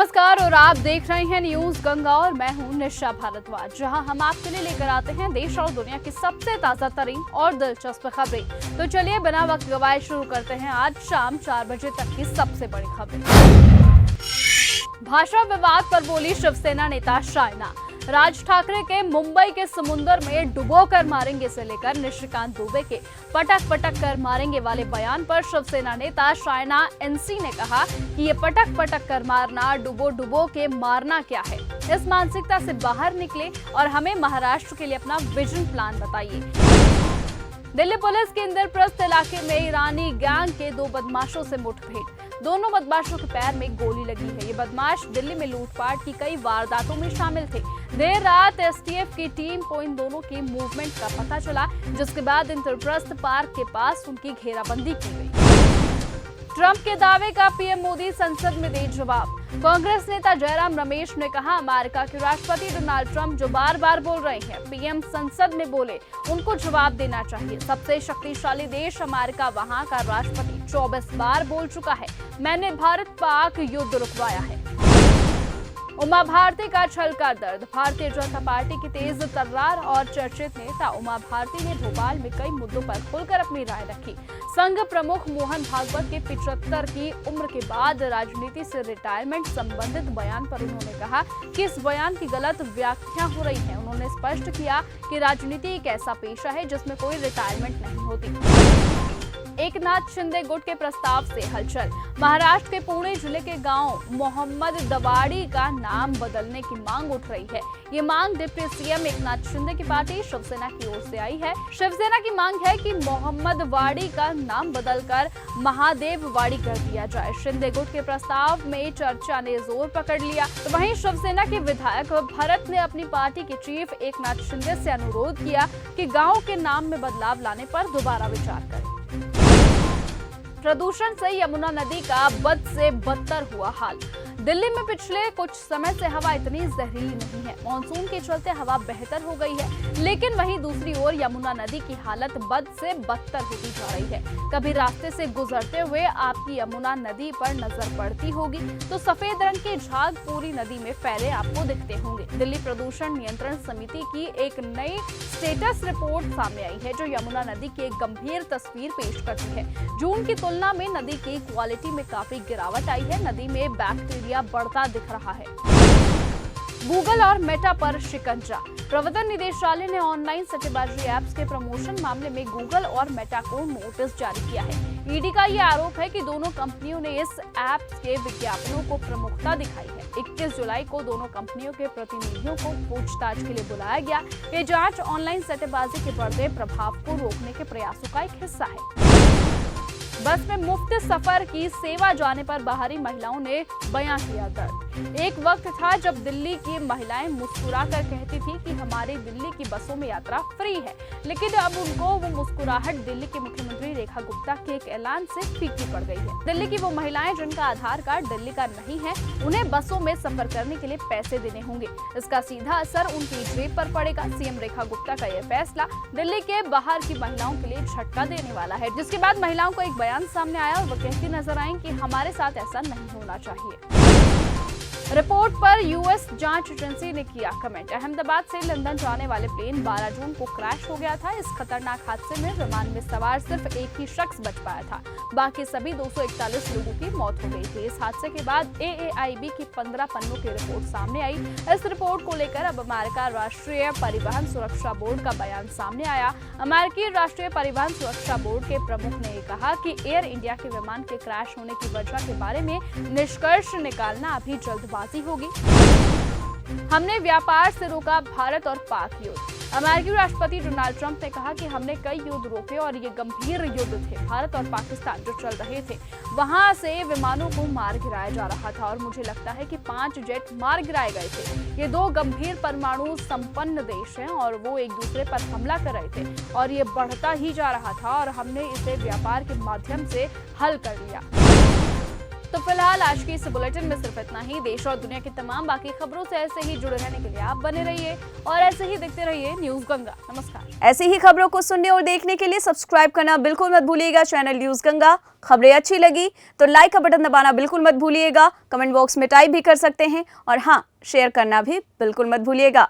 नमस्कार और आप देख रहे हैं न्यूज गंगा और मैं हूं निशा भारद्वाज, जहां हम आपके लिए लेकर आते हैं देश और दुनिया की सबसे ताजा तरीन और दिलचस्प खबरें। तो चलिए बिना वक्त गवाए शुरू करते हैं आज शाम 4 बजे तक की सबसे बड़ी खबरें। भाषा विवाद पर बोली शिवसेना नेता शायना। राज ठाकरे के मुंबई के समुद्र में डुबो कर मारेंगे से लेकर निशिकांत दुबे के पटक पटक कर मारेंगे वाले बयान पर शिवसेना नेता शायना एनसी ने कहा कि ये पटक पटक कर मारना, डुबो डुबो के मारना क्या है। इस मानसिकता से बाहर निकले और हमें महाराष्ट्र के लिए अपना विजन प्लान बताइए। दिल्ली पुलिस के इंद्रप्रस्थ इलाके में ईरानी गैंग के 2 बदमाशों से मुठभेड़। दोनों बदमाशों के पैर में गोली लगी है। ये बदमाश दिल्ली में लूटपाट की कई वारदातों में शामिल थे। देर रात एसटीएफ की टीम को इन दोनों की मूवमेंट का पता चला, जिसके बाद इंद्रप्रस्थ पार्क के पास उनकी घेराबंदी की गई। ट्रंप के दावे का पीएम मोदी संसद में दे जवाब। कांग्रेस नेता जयराम रमेश ने कहा, अमेरिका के राष्ट्रपति डोनाल्ड ट्रंप जो बार बार बोल रहे हैं, पीएम संसद में बोले, उनको जवाब देना चाहिए। सबसे शक्तिशाली देश अमेरिका, वहां का राष्ट्रपति 24 बार बोल चुका है, मैंने भारत पाक युद्ध रुकवाया है। उमा भारती का छल का दर्द। भारतीय जनता पार्टी की तेज तर्रार और चर्चित नेता उमा भारती ने भोपाल में कई मुद्दों पर खुलकर अपनी राय रखी। संघ प्रमुख मोहन भागवत के 75 की उम्र के बाद राजनीति से रिटायरमेंट संबंधित बयान पर उन्होंने कहा कि इस बयान की गलत व्याख्या हो रही है। उन्होंने स्पष्ट किया कि राजनीति एक ऐसा पेशा है जिसमें कोई रिटायरमेंट नहीं होती। एकनाथ शिंदे गुट के प्रस्ताव से हलचल। महाराष्ट्र के पुणे जिले के गांव मोहम्मद दवाड़ी का नाम बदलने की मांग उठ रही है। ये मांग डिप्टी सीएम एकनाथ शिंदे की पार्टी शिवसेना की ओर से आई है। शिवसेना की मांग है कि मोहम्मद वाड़ी का नाम बदलकर महादेव वाड़ी कर दिया जाए। शिंदे गुट के प्रस्ताव में चर्चा ने जोर पकड़ लिया, तो वहीं शिवसेना के विधायक भरत ने अपनी पार्टी के चीफ एकनाथ शिंदे से अनुरोध किया कि गाँव के नाम में बदलाव लाने पर दोबारा विचार करें। प्रदूषण से यमुना नदी का बद से बदतर हुआ हाल। दिल्ली में पिछले कुछ समय से हवा इतनी जहरीली नहीं है। मानसून के चलते हवा बेहतर हो गई है, लेकिन वहीं दूसरी ओर यमुना नदी की हालत बद से बदतर होती जा रही है। कभी रास्ते से गुजरते हुए आपकी यमुना नदी पर नजर पड़ती होगी तो सफेद रंग के झाग पूरी नदी में फैले आपको दिखते होंगे। दिल्ली प्रदूषण नियंत्रण समिति की एक नई स्टेटस रिपोर्ट सामने आई है, जो यमुना नदी की एक गंभीर तस्वीर पेश करती है। जून की तुलना में नदी की क्वालिटी में काफी गिरावट आई है। नदी में बैक्टीरिया बढ़ता दिख रहा है। गूगल और मेटा पर शिकंजा। प्रवर्तन निदेशालय ने ऑनलाइन सट्टेबाजी ऐप्स के प्रमोशन मामले में गूगल और मेटा को नोटिस जारी किया है। ईडी का यह आरोप है कि दोनों कंपनियों ने इस ऐप्स के विज्ञापनों को प्रमुखता दिखाई है। 21 जुलाई को दोनों कंपनियों के प्रतिनिधियों को पूछताछ के लिए बुलाया गया। ये जांच ऑनलाइन सट्टेबाजी के बढ़ते प्रभाव को रोकने के प्रयासों का एक हिस्सा है। बस में मुफ्त सफर की सेवा जाने पर बाहरी महिलाओं ने बयां किया दर्द। एक वक्त था जब दिल्ली की महिलाएं मुस्कुराकर कहती थी कि हमारी दिल्ली की बसों में यात्रा फ्री है, लेकिन अब उनको वो मुस्कुराहट दिल्ली के मुख्यमंत्री रेखा गुप्ता के एक ऐलान से फीकी पड़ गई है। दिल्ली की वो महिलाएं जिनका आधार कार्ड दिल्ली का नहीं है, उन्हें बसों में सफर करने के लिए पैसे देने होंगे। इसका सीधा असर उनकी जेब पर पड़ेगा। सीएम रेखा गुप्ता का यह फैसला दिल्ली के बाहर की महिलाओं के लिए झटका देने वाला है, जिसके बाद महिलाओं को एक बयान सामने आया और वो कहती नजर आई कि हमारे साथ ऐसा नहीं होना चाहिए। रिपोर्ट पर यूएस जांच एजेंसी ने किया कमेंट। अहमदाबाद से लंदन जाने वाले प्लेन 12 जून को क्रैश हो गया था। इस खतरनाक हादसे में विमान में सवार सिर्फ एक ही शख्स बच पाया था, बाकी सभी 241 लोगों की मौत हो गई थी। इस हादसे के बाद AAIB की 15 पन्नों की रिपोर्ट सामने आई। इस रिपोर्ट को लेकर अब अमेरिका राष्ट्रीय परिवहन सुरक्षा बोर्ड का बयान सामने आया। अमेरिकी राष्ट्रीय परिवहन सुरक्षा बोर्ड के प्रमुख ने कहा कि एयर इंडिया के विमान के क्रैश होने की वजह के बारे में निष्कर्ष निकालना अभी जल्दबाजी होगी। हमने व्यापार से रोका भारत और पाक युद्ध। अमेरिकी राष्ट्रपति डोनाल्ड ट्रंप ने कहा कि हमने कई युद्ध रोके और ये गंभीर युद्ध थे। भारत और पाकिस्तान जो चल रहे थे, वहां से विमानों को मार गिराया जा रहा था और मुझे लगता है कि 5 जेट मार गिराए गए थे। ये 2 गंभीर परमाणु संपन्न देश हैं और वो एक दूसरे पर हमला कर रहे थे और ये बढ़ता ही जा रहा था और हमने इसे व्यापार के माध्यम से हल कर लिया। तो फिलहाल आज की इस बुलेटिन में सिर्फ इतना ही। देश और दुनिया की तमाम बाकी खबरों से ऐसे ही जुड़े रहने के लिए आप बने रहिए और ऐसे ही देखते रहिए न्यूज गंगा। नमस्कार। ऐसी ही खबरों को सुनने और देखने के लिए सब्सक्राइब करना बिल्कुल मत भूलिएगा चैनल न्यूज गंगा। खबरें अच्छी लगी तो लाइक का बटन दबाना बिल्कुल मत भूलिएगा। कमेंट बॉक्स में टाइप भी कर सकते हैं और हाँ, शेयर करना भी बिल्कुल मत भूलिएगा।